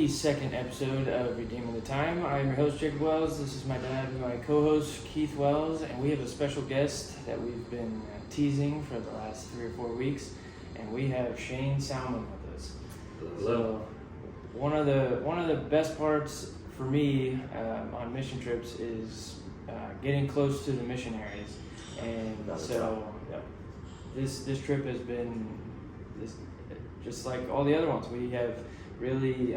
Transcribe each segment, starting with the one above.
the second episode of Redeeming the Time. I'm your host, Jacob Wells. This is my dad and my co-host, Keith Wells, and we have a special guest that we've been teasing for the last 3 or 4 weeks, and we have Shane Salmon with us. Hello. So, one of the best parts for me on mission trips is getting close to the missionaries, and this trip has been just like all the other ones. We have really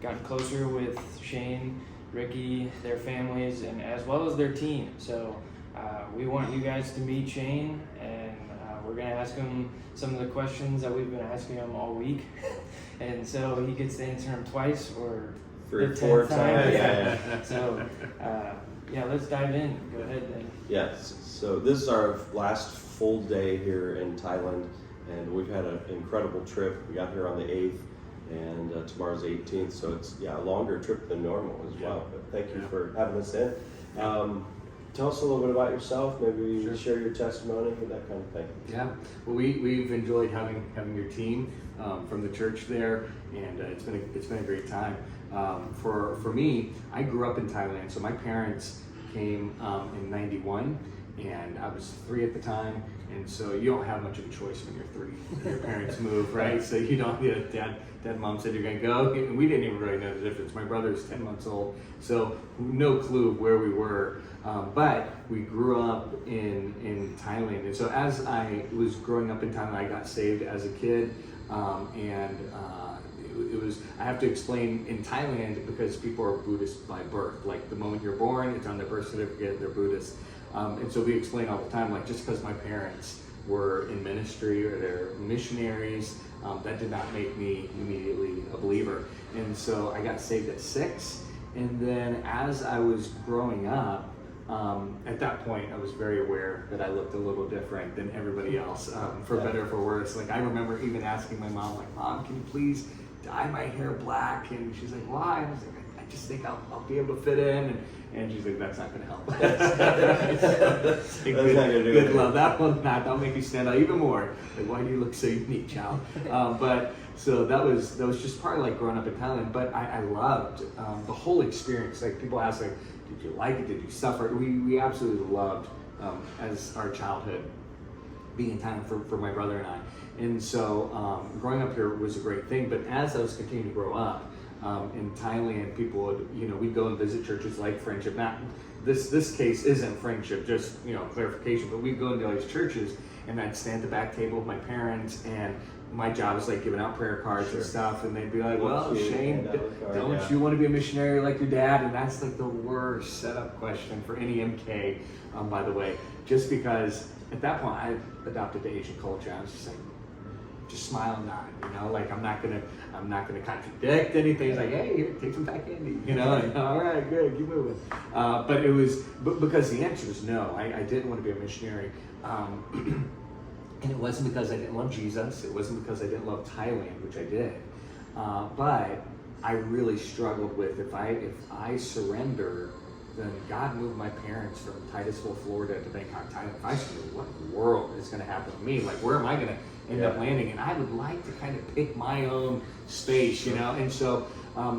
gotten closer with Shane, Ricky, their families, and as well as their team. So we want you guys to meet Shane, and we're going to ask him some of the questions that we've been asking him all week. And so he gets to answer them twice or 3 or 4 times. Yeah. So let's dive in. Go ahead then. Yes. So this is our last full day here in Thailand, and we've had an incredible trip. We got here on the 8th, and tomorrow's the 18th, so it's a longer trip than normal as well. But thank you for having us in. Tell us a little bit about yourself. Maybe share your testimony, that kind of thing. Yeah. Well, we've enjoyed having your team from the church there, and it's been a great time. For me, I grew up in Thailand, so my parents came in '91. And I was 3 at the time, and so you don't have much of a choice when you're 3. Your parents move, right? So you don't. Dad and mom said you're gonna go, and we didn't even really know the difference. My brother's 10 months old, so no clue where we were. But we grew up in Thailand, and so as I was growing up in Thailand, I got saved as a kid, it was, I have to explain, in Thailand, because people are Buddhist by birth. Like the moment you're born, it's on their birth certificate, they're Buddhist. And so we explain all the time, like just because my parents were in ministry or they're missionaries, that did not make me immediately a believer. And so I got saved at 6. And then as I was growing up, at that point I was very aware that I looked a little different than everybody else, for better or for worse. Like I remember even asking my mom, like, Mom, can you please dye my hair black? And she's like, why? I was like, I just think I'll be able to fit in. And she's like, that's not going to help. Good love. That one, that'll make you stand out even more. Like, why do you look so unique, child? But so that was just part of like growing up in Thailand. But I loved the whole experience. Like people ask, like, did you like it? Did you suffer? We absolutely loved as our childhood being in Thailand for my brother and I. And so growing up here was a great thing. But as I was continuing to grow up, in Thailand, people would, we'd go and visit churches like Friendship. Now, this case isn't Friendship, just, clarification, but we'd go into all these churches, and I'd stand at the back table with my parents, and my job is like giving out prayer cards and stuff, and they'd be like, well, Shane, don't you want to be a missionary like your dad? And that's like the worst setup question for any MK, by the way, just because at that point I adopted the Asian culture. I was just like, just smile and nod, like I'm not gonna contradict anything. It's like, hey, here, take some Thai candy, and, all right, good, keep moving. But it was, because the answer is no. I didn't want to be a missionary, and it wasn't because I didn't love Jesus. It wasn't because I didn't love Thailand, which I did. But I really struggled with if I surrender, then God moved my parents from Titusville, Florida to Bangkok, Thailand. If I surrender, what in the world is going to happen to me? Like, where am I going to end up landing? And I would like to kind of pick my own space, And so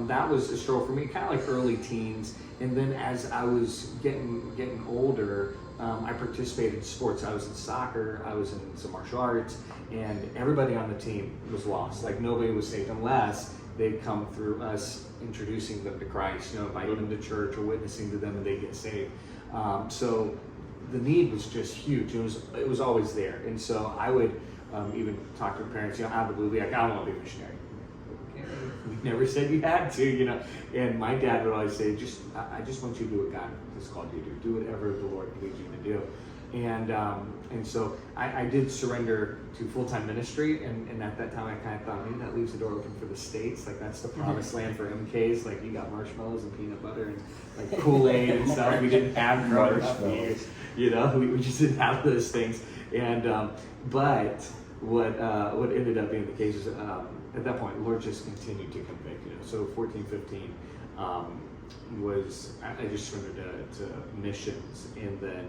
that was a struggle for me, kind of like early teens. And then as I was getting older, I participated in sports. I was in soccer, I was in some martial arts, and everybody on the team was lost. Like nobody was saved unless they'd come through us introducing them to Christ, inviting them to church or witnessing to them, and they get saved. So the need was just huge. It was always there. And so I would even talk to parents, out of the blue, like, I don't want to be a missionary. Okay. We never said you had to, And my dad would always say, I just want you to do what God has called you to do. Do whatever the Lord leads you to do. And so I did surrender to full-time ministry, and at that time I kind of thought, maybe that leaves the door open for the States. Like that's the promised land for MKs. Like you got marshmallows and peanut butter and like Kool-Aid and stuff. We didn't have growing up here, we just didn't have those things. And but what ended up being the case is at that point, the Lord just continued to convict. So 14, 15 I just surrendered to missions, and then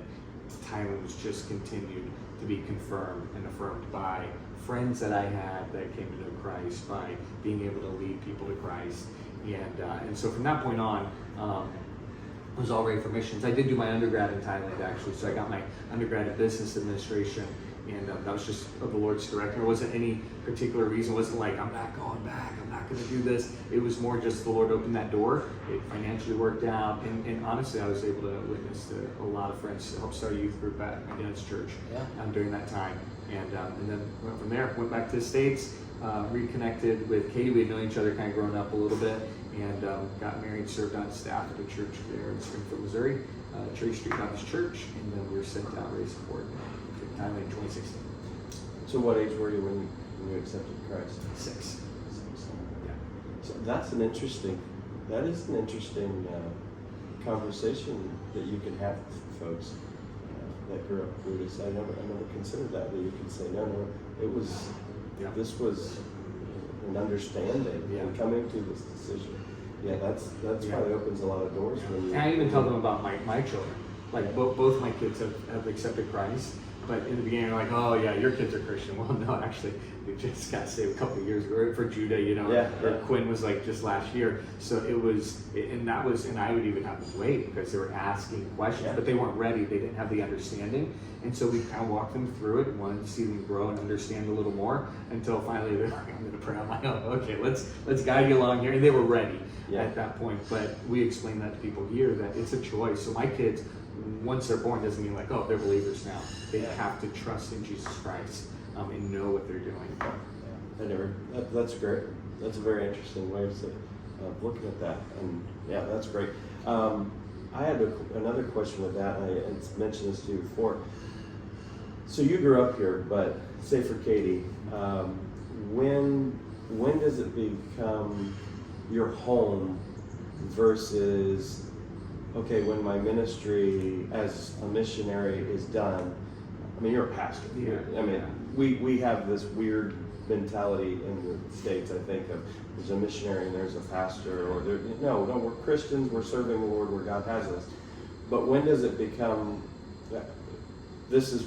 Thailand was just continued to be confirmed and affirmed by friends that I had that came to know Christ, by being able to lead people to Christ. And so from that point on, I was all ready for missions. I did do my undergrad in Thailand, actually. So I got my undergrad in business administration, and that was just of the Lord's direction. There wasn't any particular reason. It wasn't like, I'm not going back, I'm not going to do this. It was more just the Lord opened that door. It financially worked out. And honestly, I was able to witness to a lot of friends, help start a youth group at my dad's church during that time. And then went from there, went back to the States, reconnected with Katie. We had known each other kind of growing up a little bit, and got married, served on staff at a church there in Springfield, Missouri, Cherry Street Baptist Church, and then we were sent out raised support to Thailand in 2016. So what age were you when you accepted Christ? 6. Yeah. So that is an interesting conversation that you can have with folks that grew up Buddhist. I never considered that you can say, no, it was, this was an understanding and coming to this decision. Yeah, that's probably opens a lot of doors. When you, and I even tell them about my children. Like both my kids have accepted Christ, but in the beginning, like, oh yeah, your kids are Christian. Well, no, actually, they just got saved a couple of years ago for Judah, or Quinn was like just last year. So and I would even have them wait because they were asking questions, but they weren't ready. They didn't have the understanding. And so we kind of walked them through it and wanted to see them grow and understand a little more until finally they're like, I'm going to pray on my own. Okay, let's guide you along here. And they were ready at that point. But we explained that to people here that it's a choice. So my kids, once they're born, doesn't mean like, oh, they're believers now. They have to trust in Jesus Christ and know what they're doing. That's great. That's a very interesting way of looking at that. And yeah, that's great. I had another question with that. I mentioned this to you before. So you grew up here, but say for Katie, when does it become your home versus, okay, when my ministry as a missionary is done? I mean, you're a pastor. We have this weird mentality in the States, I think, of there's a missionary and there's a pastor, or no, we're Christians, we're serving the Lord where God has us. But when does it become this is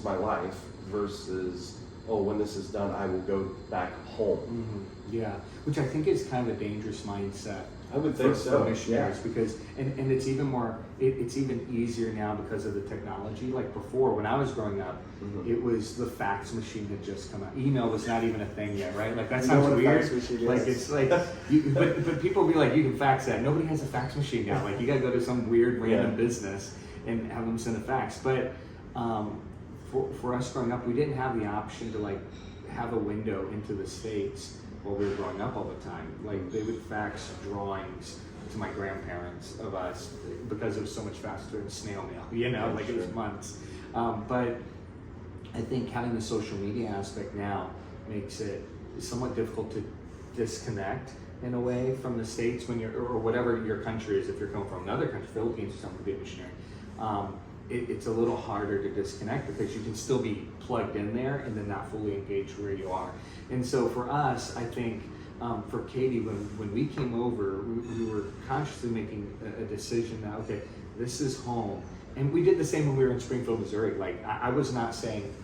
my life versus, oh, when this is done, I will go back home? Mm-hmm. Yeah, which I think is kind of a dangerous mindset. I would think so. For missionaries, because and it's even more. It's even easier now because of the technology. Like before, when I was growing up, it was the fax machine had just come out. Email was not even a thing yet, right? Like that sounds weird. Like it's like, but people be like, you can fax that. Nobody has a fax machine now. Like you got to go to some weird random business and have them send a fax. But for us growing up, we didn't have the option to like have a window into the States while we were growing up all the time. Like they would fax drawings to my grandparents of us because it was so much faster than snail mail, it was months. But I think having the social media aspect now makes it somewhat difficult to disconnect in a way from the States when or whatever your country is. If you're coming from another country, Philippines or something, to be a missionary, it's a little harder to disconnect because you can still be plugged in there and then not fully engaged where you are. And so for us, I think for Katie, when we came over, we were consciously making a decision that, okay, this is home. And we did the same when we were in Springfield, Missouri. Like I was not saying,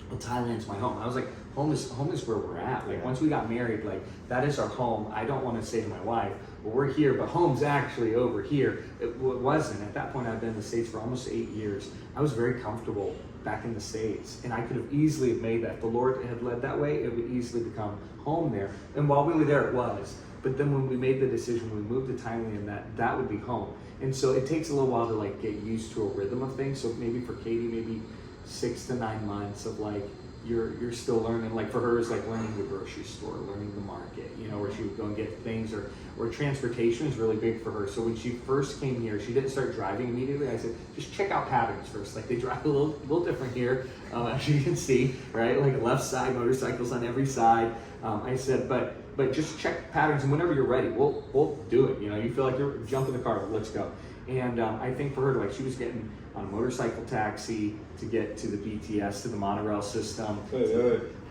well, Thailand's my home. I was like, home is where we're at. Like once we got married, like that is our home. I don't want to say to my wife, well, we're here, but home's actually over here. It wasn't. At that point, I'd been in the States for almost 8 years. I was very comfortable back in the States, and I could have easily made that. If the Lord had led that way, it would easily become home there. And while we were there, it was. But then when we made the decision, when we moved to Thailand, that would be home. And so it takes a little while to like get used to a rhythm of things. So maybe for Katie, maybe 6 to 9 months of like, you're still learning. Like for her, it's like learning the grocery store, learning the market, where she would go and get things, or transportation is really big for her. So when she first came here, she didn't start driving immediately. I said, just check out patterns first. Like they drive a little different here, as you can see, right? Like left side, motorcycles on every side. I said, but just check patterns, and whenever you're ready, we'll do it. You feel like you're jumping the car, let's go. And I think for her, like she was getting on a motorcycle taxi to get to the BTS, to the monorail system.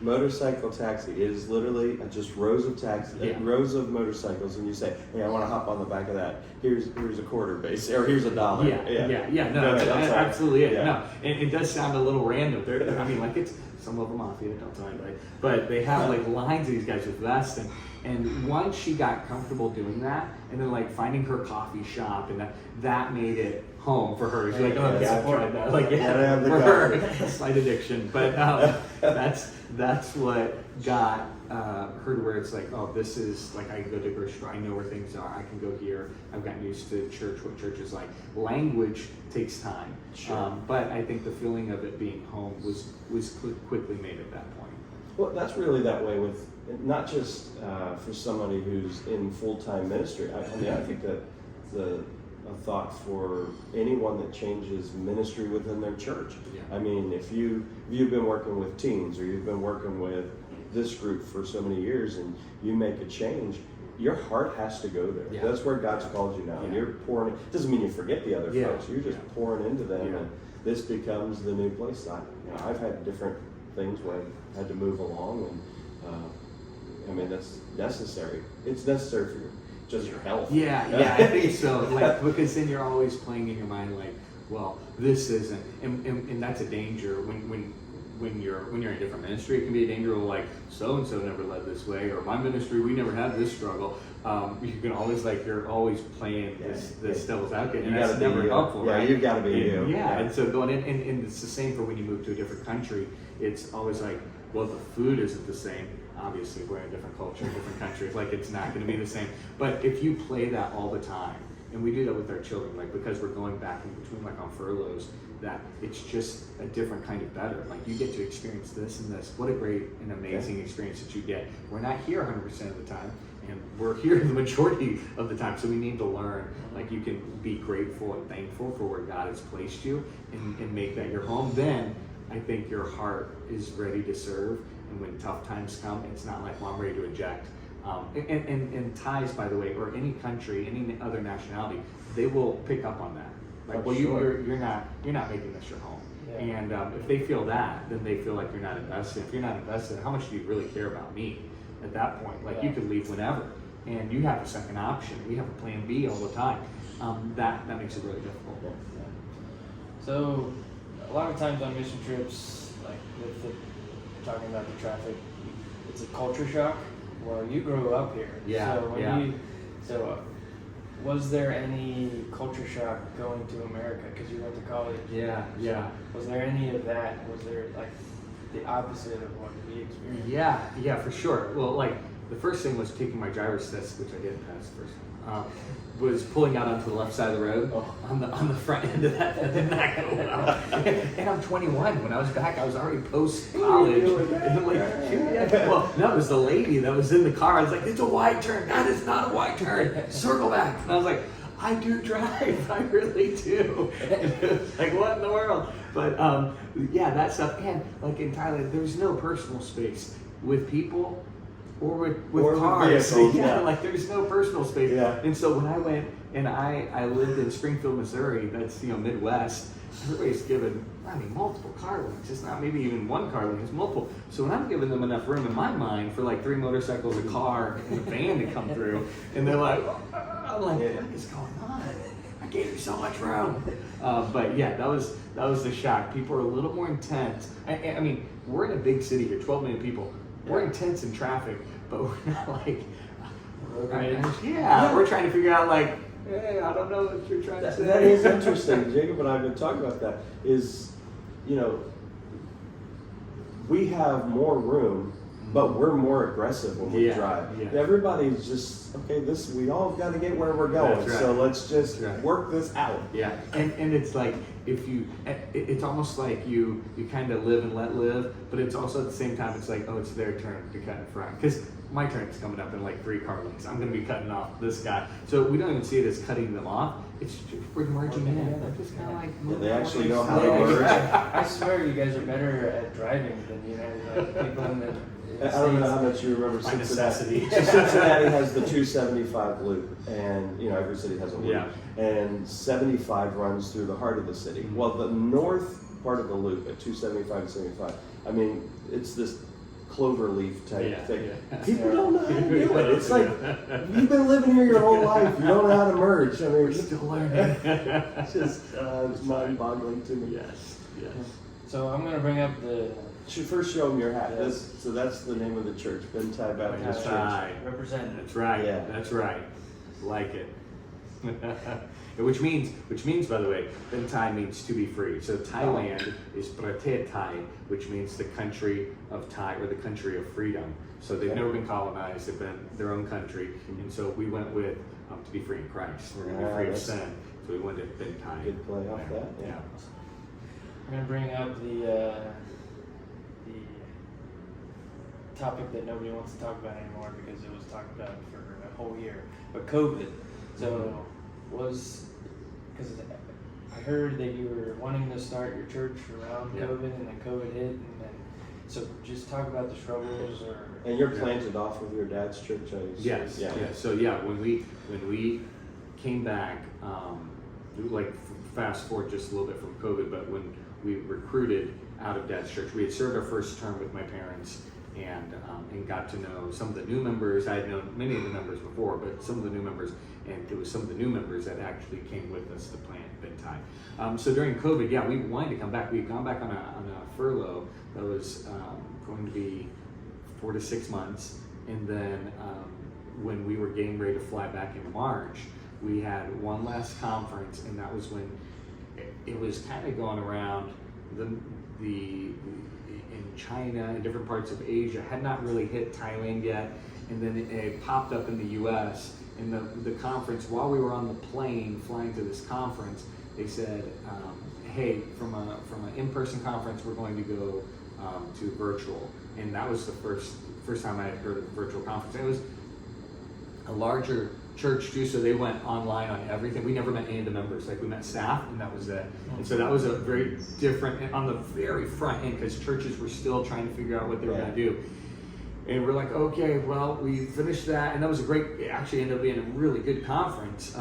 motorcycle taxi. It is literally just rows of rows of motorcycles, and you say, "Hey, I want to hop on the back of that. Here's a quarter base, or here's $1." Yeah. No, that's absolutely it. Yeah. No, it does sound a little random. I mean, like it's some of them mafia, don't tell anybody, but they have like lines of these guys with vests, and once she got comfortable doing that, and then like finding her coffee shop, and that made it home for her. She's like, oh yeah, I've tried that. Like for her, slight addiction, but that's what got her to where it's like, oh, this is like I can go to a grocery store. I know where things are. I can go here. I've gotten used to church. What church is like. Language takes time, but I think the feeling of it being home was quickly made at that point. Well, that's really that way with not just for somebody who's in full-time ministry. I mean, I think that a thought for anyone that changes ministry within their church. Yeah. I mean, if you've been working with teens, or you've been working with this group for so many years, and you make a change, your heart has to go there. Yeah. That's where God's called you now. And you're pouring. It doesn't mean you forget the other folks. You're just pouring into them, and this becomes the new place. I've had different things where I had to move along, and I mean, that's necessary. It's necessary for just your health. Yeah, I think so. Like, because then you're always playing in your mind like, well, this isn't, and that's a danger when you're in a different ministry. It can be a danger of like, so and so never led this way, or my ministry, we never had this struggle. You can always you're always playing this devil's advocate, and that's never helpful, right? Yeah, you've got to be you. Yeah, and so going in, and it's the same for when you move to a different country. It's always like, well, the food isn't the same. Obviously, we're in a different culture, different countries. Like, it's not going to be the same. But if you play that all the time, and we do that with our children, like because we're going back in between, like on furloughs, that it's just a different kind of better. Like you get to experience this and this. What a great and amazing experience that you get. We're not here 100% of the time, and we're here the majority of the time. So we need to learn. Like you can be grateful and thankful for where God has placed you, and make that your home. Then I think your heart is ready to serve. And when tough times come, it's not like, well, I'm ready to eject. And Thais, by the way, or any country, any other nationality, they will pick up on that. Like, well, you're not making this your home. Yeah. And if they feel that, then they feel like you're not invested. If you're not invested, how much do you really care about me at that point? Like, you could leave whenever, and you have a second option. We have a plan B all the time. That makes it really difficult. Yeah. So, a lot of times on mission trips, like talking about the traffic, it's a culture shock. Well, you grew up here. So was there any culture shock going to America because you went to college? Yeah. Was there any of that? Was there like the opposite of what we experienced? Yeah, for sure. Well, like the first thing was taking my driver's test, which I didn't pass the first time. Was pulling out onto the left side of the road on the front end of that, and then not go well. And I'm 21. When I was back, I was already post college. And I'm like, well, no, it was the lady that was in the car. I was like, it's a wide turn. That is not a wide turn. Circle back. And I was like, I do drive. I really do. Like, what in the world? But that stuff. And like in Thailand, there's no personal space with people. Or with cars. Vehicles, like there's no personal space. Yeah. And so when I went and I lived in Springfield, Missouri, that's Midwest, everybody's given multiple car lanes. It's not maybe even one car lane, it's multiple. So when I'm giving them enough room in my mind for like 3 motorcycles, a car, and a van to come through, and they're like, I'm like, what is going on? I gave you so much room. But yeah, that was the shock. People are a little more intense. I mean, we're in a big city here, 12 million people. We're intense in traffic, but we're not like, we're trying to figure out like, hey, I don't know what you're trying to say. That is interesting. Jacob and I have been talking about that. Is, we have more room, but we're more aggressive when we drive. Yeah. Everybody's just, we all got to get where we're going. Right. So let's just work this out. Yeah, and it's like, it's almost like you kind of live and let live, but it's also at the same time, it's like, it's their turn to cut in front. Because my turn is coming up in like 3 car lanes. I'm going to be cutting off this guy. So we don't even see it as cutting them off. It's just, we're merging in. They're just kind of like... they actually know how to merge. I swear you guys are better at driving than people in the... I don't know how much you remember Cincinnati. Cincinnati has the 275 loop, and every city has a loop. Yeah. And 75 runs through the heart of the city. Mm-hmm. Well, the north part of the loop at 275 and 75, it's this clover leaf type thing. Yeah. People don't know how to do it. It's like, you've been living here your whole life. You don't know how to merge. I mean, We're still learning. it's just it's mind-boggling to me. Yes. So I'm going to bring up the First, show them your hat. Yeah. So that's the name of the church, Ben Thai Baptist Church. representative. That's right. Yeah. That's right. Like it. which means, by the way, Ben Thai means to be free. So Thailand is Pratet Thai, which means the country of Thai, or the country of freedom. So they've never been colonized; they've been their own country. And so we went with to be free in Christ. We're going to be free of sin. So we went to Ben Thai. Good play off that. Yeah. We're going to bring up the topic that nobody wants to talk about anymore because it was talked about for a whole year. But COVID. So because I heard that you were wanting to start your church around COVID, and then COVID hit, and then so just talk about the struggles or. And you're planted off of your dad's church, I assume. Yes. Yeah. So when we came back, like fast forward just a little bit from COVID, but when we recruited out of Dad's church, we had served our first term with my parents, and got to know some of the new members. I had known many of the members before, but some of the new members, and it was some of the new members that actually came with us to plant Ben Thai. So during COVID, we wanted to come back. We had gone back on a furlough that was going to be 4 to 6 months, and then when we were getting ready to fly back in March, we had one last conference, and that was when it was kind of going around in China and different parts of Asia, had not really hit Thailand yet, and then it popped up in the U.S. In the conference, while we were on the plane flying to this conference, they said, hey, from an in-person conference, we're going to go to virtual. And that was the first time I had heard of a virtual conference. It was a larger church too, so they went online on everything. We never met any of the members. Like, we met staff, and that was it. And so that was a very different, on the very front end, because churches were still trying to figure out what they were going to do. And we're like, okay, well, we finished that, and that was it actually ended up being a really good conference.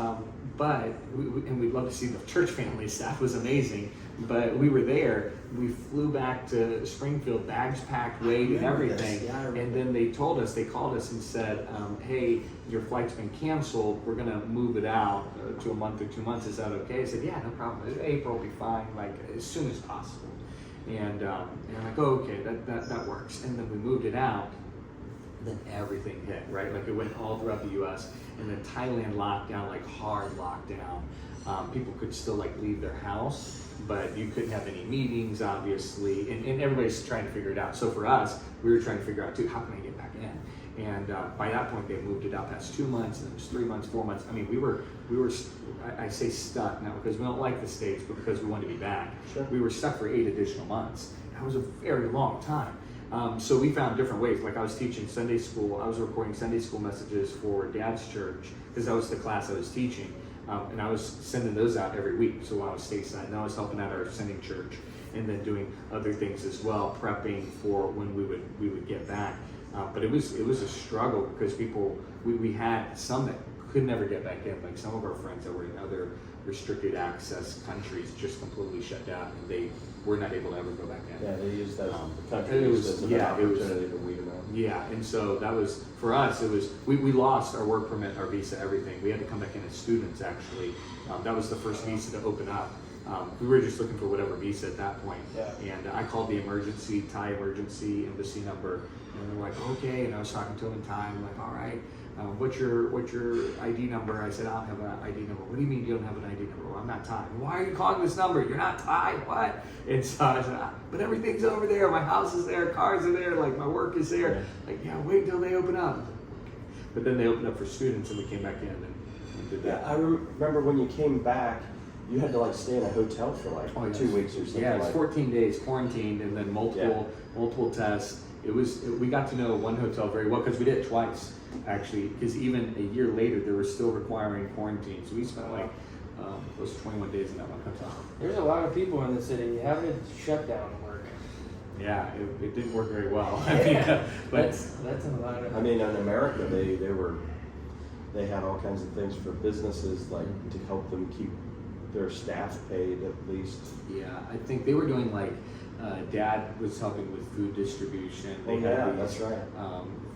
But we'd love to see the church family. Staff was amazing, but we were there. We flew back to Springfield, bags packed, weighed, and everything. And then they called us and said, hey, your flight's been canceled. We're gonna move it out to a month or 2 months. Is that okay? I said, yeah, no problem. April will be fine, like as soon as possible. And I'm like, oh, okay, that works. And then we moved it out. Then everything hit, right? Like, it went all throughout the U.S. and then Thailand locked down, like hard lockdown. People could still like leave their house, but you couldn't have any meetings, obviously, and everybody's trying to figure it out. So for us, we were trying to figure out too, how can I get back in? And by that point, they moved it out past 2 months, and it was 3 months, 4 months. I mean, we were I say stuck now because we don't like the States, but because we wanted to be back. Sure. We were stuck for 8 additional months. That was a very long time. So we found different ways. Like, I was teaching Sunday school. I was recording Sunday school messages for Dad's church because that was the class I was teaching. And I was sending those out every week. So while I was stateside, and I was helping out our sending church and then doing other things as well, prepping for when we would get back. But it was a struggle because we had some that could never get back in. Like, some of our friends that were in other restricted access countries just completely shut down, and they were not able to ever go back in. Yeah, they used that as an opportunity to weed them out. Yeah, and so that was, for us, we lost our work permit, our visa, everything. We had to come back in as students, actually. That was the first visa to open up. We were just looking for whatever visa at that point. Yeah. And I called the Thai emergency embassy number, and they're like, okay, and I was talking to them in Thai. I'm like, all right, what's your ID number? I said, I don't have an ID number. What do you mean you don't have an ID number? Well, I'm not Thai. Why are you calling this number? You're not Thai, what? And so I said, but everything's over there. My house is there, cars are there, like my work is there. Yeah. Like, yeah, wait till they open up. But then they opened up for students, and we came back in and did that. Yeah, I remember when you came back, you had to like stay in a hotel for like 2 weeks or something. Yeah, it was 14 days quarantined, and then multiple tests. We got to know one hotel very well because we did it twice, actually, because even a year later they were still requiring quarantine. So we spent like close to 21 days in that one hotel. There's a lot of people in the city. How did shutdown work? Yeah, it didn't work very well. But that's a lot of. I mean, in America, they had all kinds of things for businesses, like to help them keep their staff paid at least? Yeah, I think they were doing like, Dad was helping with food distribution. They had these, that's right.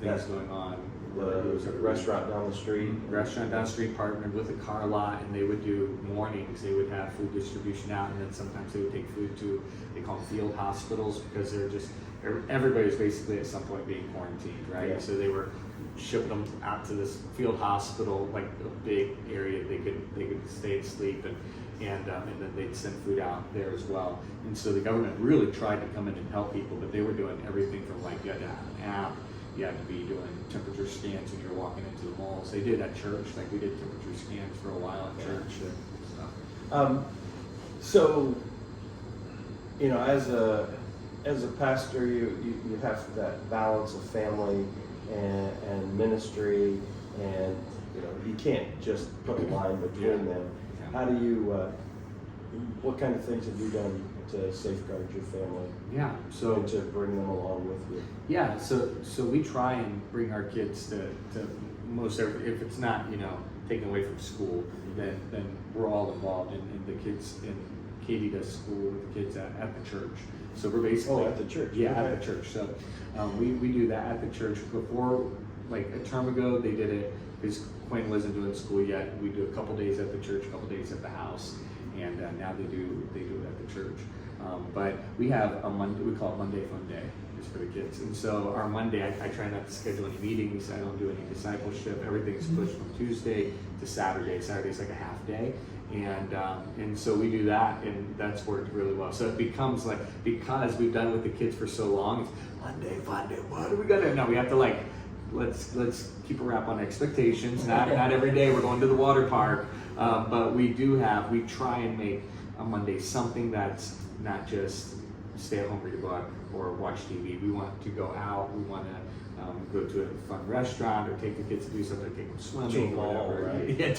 things going on. The restaurant down the street. Restaurant down the street partnered with a car lot, and they would do mornings. They would have food distribution out, and then sometimes they would take food to, they call them field hospitals, because they're just, everybody was basically at some point being quarantined, right? Yeah. So they were shipping them out to this field hospital, like a big area they could stay and sleep, and then they'd send food out there as well. And so the government really tried to come in and help people, but they were doing everything from like, you had to have an app, you had to be doing temperature scans when you're walking into the malls. They did at church, like we did temperature scans for a while at church and stuff. So, you know, as a pastor, you have that balance of family and ministry, and you know you can't just put a line between them. How do you? What kind of things have you done to safeguard your family? Yeah, so and to bring them along with you. Yeah, so we try and bring our kids to most every, if it's not, you know, taken away from school, then we're all involved in the kids, and Katie does school with the kids at the church. So we're basically at the church. Yeah, okay. at the church. So we do that at the church. Before, like a term ago, they did it because Quinn wasn't doing school yet. We do a couple days at the church, a couple days at the house, and now they do it at the church. But we have a Monday, we call it Monday Fun Day, just for the kids. And so our Monday, I try not to schedule any meetings. I don't do any discipleship. Everything's pushed from Tuesday to Saturday. Saturday's like a half day. And so we do that, and that's worked really well. So it becomes like, because we've done it with the kids for so long, it's Monday Fun Day, what are we gonna do? No, we have to like, let's keep a wrap on expectations. Not every day we're going to the water park, but we try and make a Monday something that's not just stay at home, read a book, or watch TV. We want to go out. We want to go to a fun restaurant, or take the kids to do something, take them swimming, To a mall, or whatever. right? Yeah,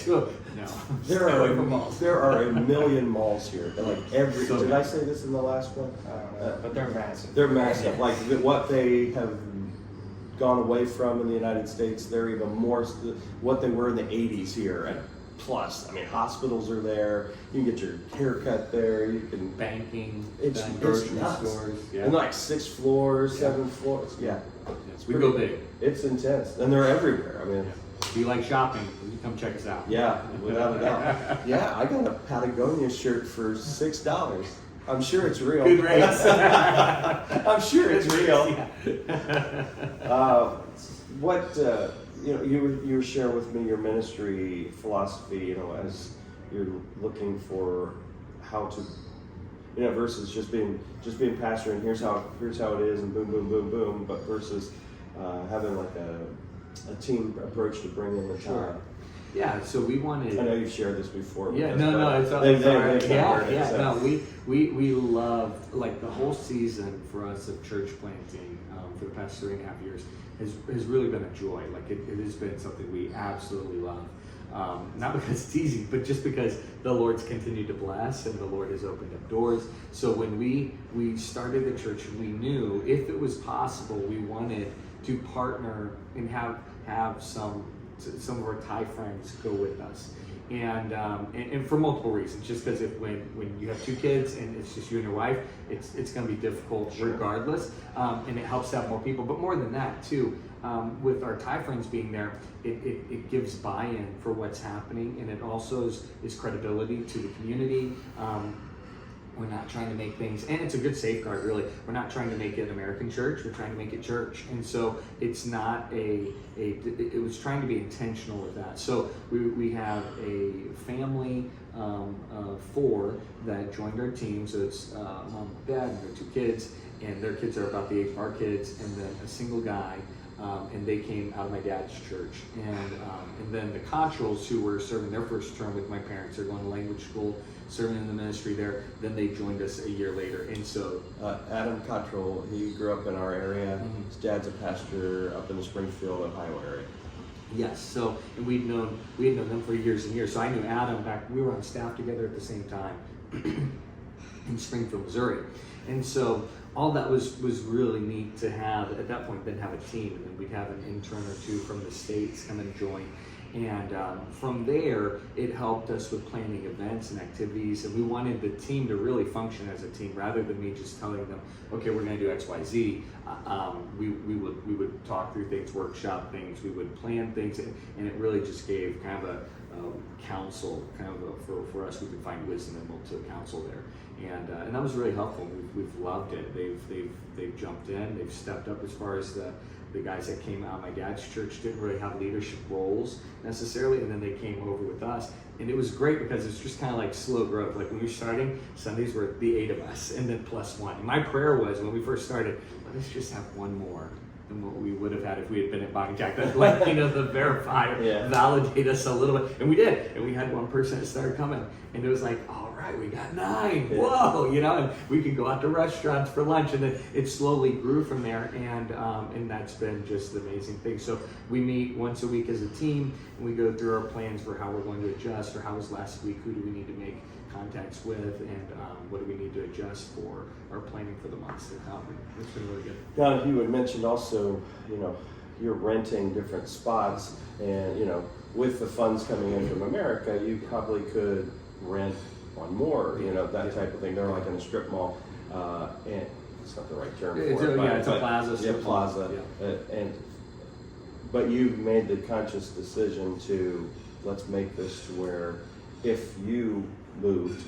no. There Stay are away from malls. there are a million malls here. They're like every. So did I say this in the last one? I don't know, but they're massive. They're massive. Like what they have gone away from in the United States, they're even more what they were in the 80s here. And plus, I mean, hospitals are there. You can get your hair cut there. You can Banking, It's grocery nuts. stores. And like 6 floors, 7 floors. Yeah, Yes, we go big. it's intense, and they're everywhere. I mean, If you like shopping, you come check us out. yeah, without a doubt. Yeah, I got a Patagonia shirt for $6. I'm sure it's real. Good rates. I'm sure it's real. Yeah. What you were sharing with me your ministry philosophy. You know, as you're looking for how to, you know, versus just being pastor and here's how it is and boom boom boom boom, but versus having like a team approach to bring in the time. Yeah, so we wanted. I know you've shared this before. Yeah, with us, no, but it's all they've right. heard it, so. No, we loved, like, the whole season for us of church planting for the past 3.5 years has really been a joy. Like it has been something we absolutely love. Not because it's easy, but just because the Lord's continued to bless and the Lord has opened up doors. So when we started the church, we knew if it was possible, we wanted to partner and have some of our Thai friends go with us, and for multiple reasons. Just because when you have 2 kids and it's just you and your wife, it's going to be difficult regardless, and it helps to have more people. But more than that too, with our Thai friends being there, it gives buy-in for what's happening, and it also is credibility to the community. We're not trying to make things, and it's a good safeguard, really. We're not trying to make it American church. We're trying to make it church, and so it's not it was trying to be intentional with that. So we have a family of 4 that joined our team. So it's mom and dad and their 2 kids, and their kids are about the age of our kids, and then a single guy. And they came out of my dad's church, and then the Cottrells, who were serving their first term with my parents, they're going to language school, serving in the ministry there. Then they joined us a year later, and so Adam Cottrell, he grew up in our area. Mhm. His dad's a pastor up in the Springfield, Ohio area. yes, so and we had known them for years and years. So I knew Adam back. We were on staff together at the same time in Springfield, Missouri, and so all that was really neat to have at that point. Then have a team, and then we'd have an intern or 2 from the States come and join. And from there, it helped us with planning events and activities, and we wanted the team to really function as a team rather than me just telling them, okay, we're going to do X, Y, Z. We would talk through things, workshop things, we would plan things, and it really just gave kind of a counsel, for us. We could find wisdom and to counsel there, and that was really helpful. We've loved it. They've jumped in, they've stepped up. As far as the guys that came out of my dad's church didn't really have leadership roles necessarily, and then they came over with us, and it was great because it's just kind of like slow growth. Like when we were starting, Sundays were the 8 of us, and then plus one. And my prayer was when we first started, let's just have one more than what we would have had if we had been at Bangkok. That, like, the verify, validate us a little bit, and we did. And we had one person that started coming, and it was like, all right, we got 9. Whoa, and we could go out to restaurants for lunch, and then it slowly grew from there, and that's been just an amazing thing. So we meet once a week as a team, and we go through our plans for how we're going to adjust, or how was last week, who do we need to make contacts with, and what do we need to adjust for our planning for the months to come. It's been really good. Now, you had mentioned also, you're renting different spots, and with the funds coming in from America, you probably could rent one more, that type of thing. They're like in a strip mall, and it's not the right term for it. It's a plaza. Yeah, plaza. Yeah. But you made the conscious decision to, let's make this to where if you moved,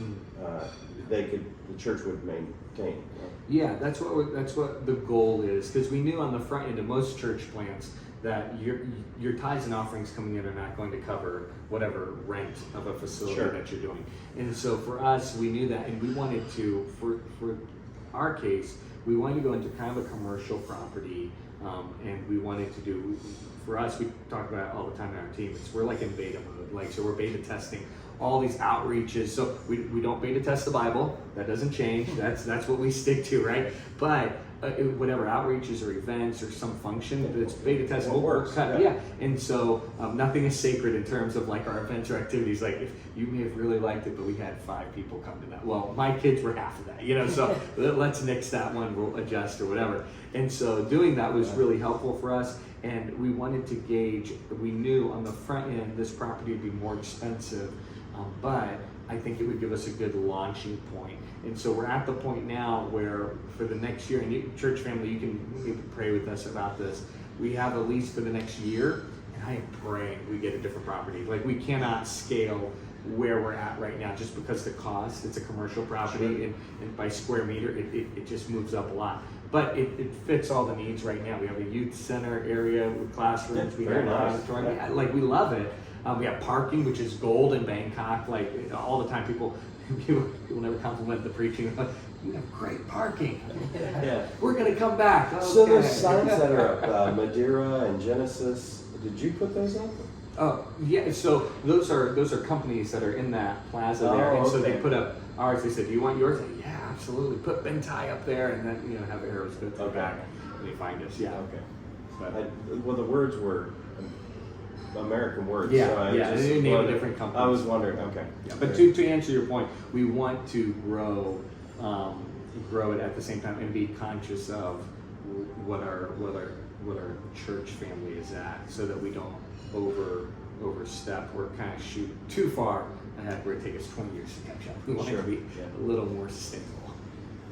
the church would maintain. Yeah, that's what the goal is, because we knew on the front end of most church plans that your tithes and offerings coming in are not going to cover whatever rent of a facility that you're doing. And so for us, we knew that, and we wanted to, for our case, we wanted to go into kind of a commercial property, and we wanted to do, for us, we talk about it all the time in our team, we're like in beta mode, so we're beta testing all these outreaches. So we don't beta test the Bible. That doesn't change. That's what we stick to, right? But whatever outreaches or events or some function, it's beta test. Yeah. And so nothing is sacred in terms of like our events or activities. Like if you may have really liked it, but we had 5 people come to that. Well, my kids were half of that, so let's nix that one. We'll adjust or whatever. And so doing that was really helpful for us. And we wanted to gauge, we knew on the front end, this property would be more expensive, but I think it would give us a good launching point. And so we're at the point now where for the next year, and you, church family, you can pray with us about this. We have a lease for the next year, and I am praying we get a different property. Like we cannot scale where we're at right now just because the cost, it's a commercial property, and by square meter, it just moves up a lot. But it fits all the needs right now. We have a youth center area with classrooms. We have an auditorium. Like we love it. We have parking, which is gold in Bangkok. Like all the time, people never compliment the preaching. You have great parking. Yeah. We're gonna come back. Okay. So those signs that are up, Madeira and Genesis, did you put those up? Oh yeah. So those are companies that are in that plaza there, and so they put up ours. They said, "Do you want yours?" Like, yeah, absolutely. Put Ben Tai up there, and then have arrows go to the back, and they find us. Yeah. Okay. But, well, the words were American words. Yeah, so they name different companies. I was wondering. Okay. Yeah, but to answer your point, we want to grow it at the same time and be conscious of what our church family is at, so that we don't overstep or kind of shoot too far ahead where it takes us 20 years to catch up. We want it to be a little more sustainable.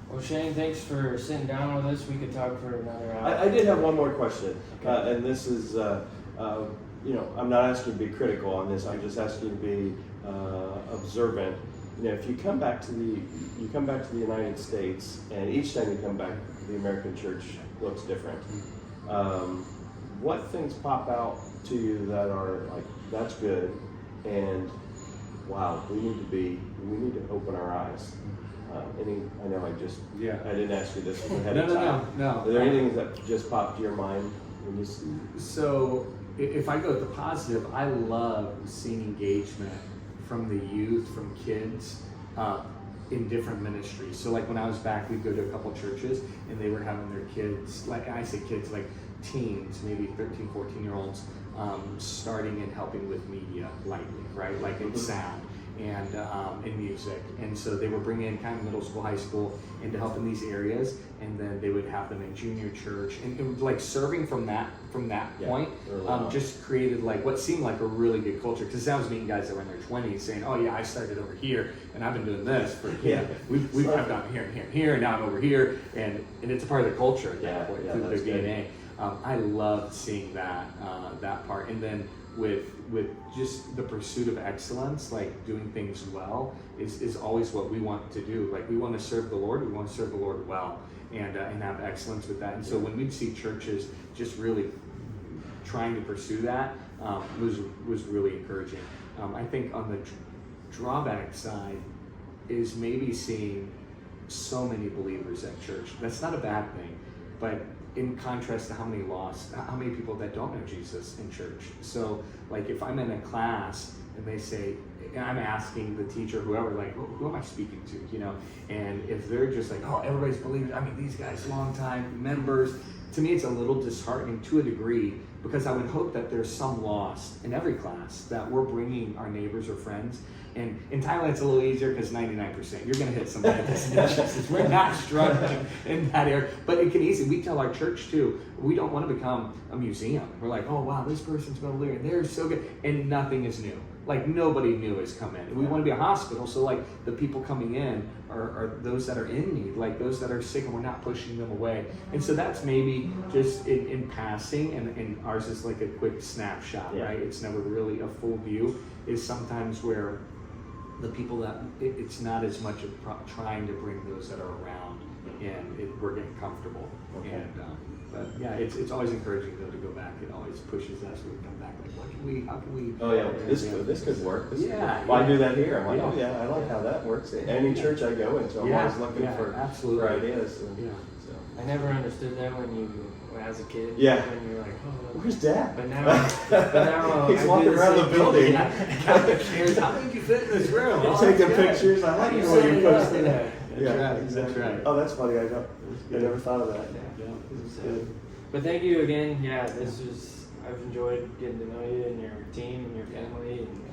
Well, Shane, thanks for sitting down with us. We could talk for another hour. I did have one more question, and this is, I'm not asking you to be critical on this. I'm just asking you to be observant. If you come back to the United States, and each time you come back, the American church looks different. What things pop out to you that are like, that's good, and wow, we need to open our eyes. I know I didn't ask you this ahead of time. No. Are there anything that just popped to your mind when you see? So if I go with the positive, I love seeing engagement from the youth, from kids, in different ministries. So like when I was back, we'd go to a couple churches, and they were having their kids, like I say kids, like teens, maybe 13, 14-year-olds, starting and helping with media lightly, right? Like in sound. and music. And so they were bringing in kind of middle school, high school into help in these areas, and then they would have them in junior church, and it was like serving from that point just created like what seemed like a really good culture, because I was meeting guys that were in their 20s saying, oh yeah, I started over here and I've been doing this for I've gone here and here and here, and now I'm over here, and it's a part of the culture at that point through their DNA. I loved seeing that part, and then with just the pursuit of excellence, like doing things well is always what we want to do. Like we want to serve the Lord, we want to serve the Lord well, and have excellence with that. And so when we'd see churches just really trying to pursue that, was really encouraging. I think on the drawback side is maybe seeing so many believers at church. That's not a bad thing, but in contrast to how many people that don't know Jesus in church. So like if I'm in a class and they say, and I'm asking the teacher, whoever, like, who am I speaking to, you know? And if they're just like, oh, everybody's believers, I mean, these guys, long time members, to me it's a little disheartening to a degree, because I would hope that there's some loss in every class that we're bringing our neighbors or friends. And in Thailand, it's a little easier because 99%. You're going to hit somebody that we're not struggling in that area. But it can easily, we tell our church too, we don't want to become a museum. We're like, oh wow, this person's going to live, they're so good. And nothing is new. Like nobody new has come in. We want to be a hospital, so like the people coming in are those that are in need, like those that are sick, and we're not pushing them away. And so that's maybe just in passing, and ours is like a quick snapshot, right? It's never really a full view, is sometimes where the people that it's not as much of trying to bring those that are around, and we're getting comfortable. Okay. And but yeah, it's always encouraging though to go back. It always pushes us when we come back. Like, how can we? Oh yeah, this could work. I do that here. I'm like, oh yeah, I like how that works. Any church I go into, I'm always looking for ideas. And, so. I never understood that when as a kid. Yeah. When you're like, oh, where's Dad? But now he's walking around the building. How did you fit in this room? You're taking pictures. I like the way you posted that. Yeah, exactly. That's right. Oh, that's funny. I never thought of that. But thank you again. Yeah, I've enjoyed getting to know you and your team and your family, and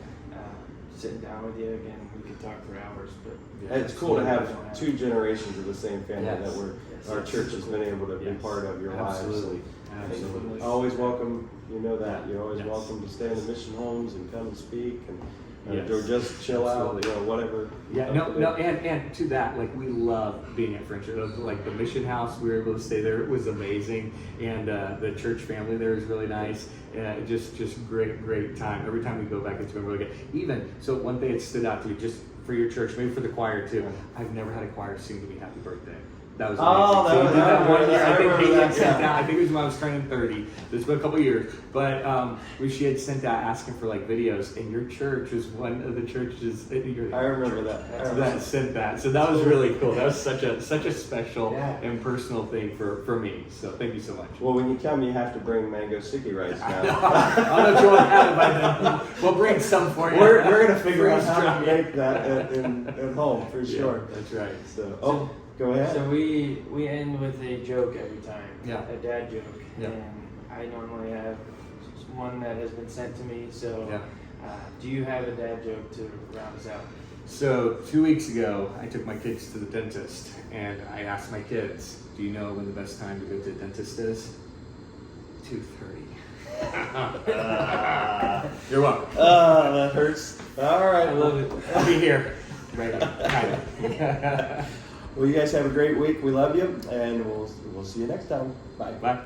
sitting down with you again. We could talk for hours, but it's cool to have 2 generations of the same family that our church has been able to be part of your lives. Absolutely. Always welcome. You know that you're always welcome to stay in the mission homes and come and speak or just chill out, you know, whatever. Yeah, and to that, like we love being at Friendship. Like the mission house, we were able to stay there. It was amazing, and the church family there is really nice. Just great time. Every time we go back, it's been really good. Even so, one thing that stood out to me, just for your church, maybe for the choir too. I've never had a choir sing to me "Happy Birthday." That was amazing. Oh, so we did that one year. I think remember Kate had that, sent out. I think it was when I was turning 30. It's been a couple years, but she had sent out asking for like videos, and your church was one of the churches. I remember that. That sent that. So that was really cool. That was such a special and personal thing for me. So thank you so much. Well, when you come, you have to bring mango sticky rice now. I don't know if you want to have it by then. We'll bring some for you. We're gonna figure out how to make that at home for sure. That's right. So go ahead. So we end with a joke every time. Yeah. A dad joke. Yeah. And I normally have one that has been sent to me. So do you have a dad joke to round us out? So 2 weeks ago, I took my kids to the dentist, and I asked my kids, do you know when the best time to go to the dentist is? 2:30. You're welcome. Oh, that hurts. All right. I love it. I'll be here. Right up. Kind of. Well, you guys have a great week. We love you, and we'll see you next time. Bye. Bye.